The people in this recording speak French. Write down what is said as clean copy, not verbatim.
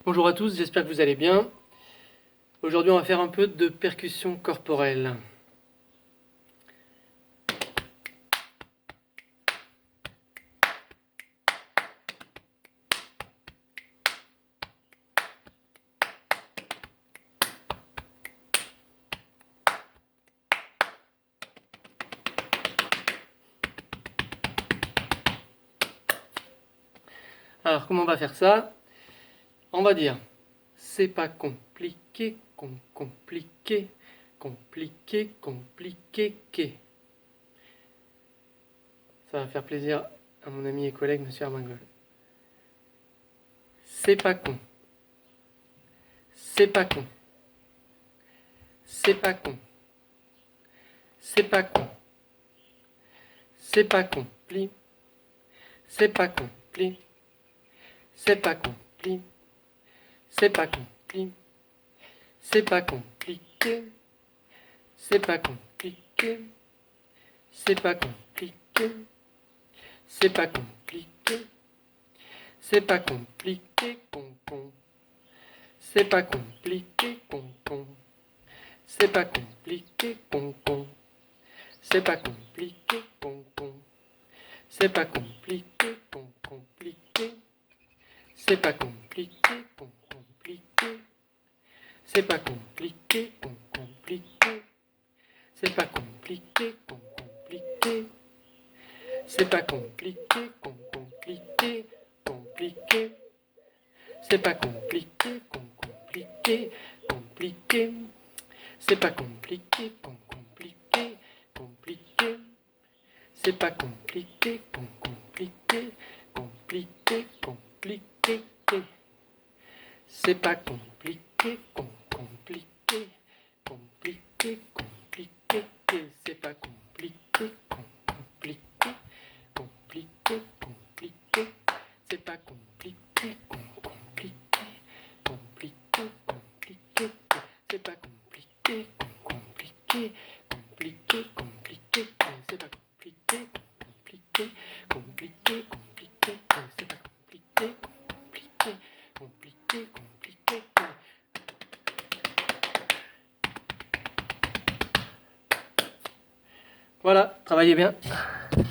Bonjour à tous, j'espère que vous allez bien. Aujourd'hui, on va faire un peu de percussion corporelle. Alors, comment on va faire ça? On va dire, c'est pas compliqué, compliqué, compliqué, compliqué, que. Ça va faire plaisir à mon ami et collègue, Monsieur Armangol. C'est pas con, c'est pas con, c'est pas con, c'est pas con, c'est pas compli, c'est pas compli, c'est pas compli, c'est pas compli, c'est pas compliqué, c'est pas compliqué, c'est pas compliqué, c'est pas compliqué, c'est pas compliqué, con. C'est pas compliqué, con. C'est pas compliqué, con. C'est pas compliqué, con. C'est pas compliqué, compliqué. C'est pas compliqué, compliqué. C'est pas compliqué, compliqué. C'est pas compliqué, compliqué. C'est pas compliqué, compliqué, compliqué. C'est pas compliqué, compliqué, compliqué. C'est pas compliqué, compliqué, compliqué. C'est pas compliqué, compliqué, compliqué, compliqué. C'est pas compliqué, compliqué, compliqué, compliqué. C'est pas compliqué, compliqué, compliqué, compliqué. C'est pas compliqué, compliqué, compliqué, compliqué. C'est pas compliqué, compliqué, compliqué, compliqué. C'est pas compliqué, compliqué, compliqué, compliqué. C'est pas compliqué, compliqué, compliqué, compliqué. Voilà, travaillez bien.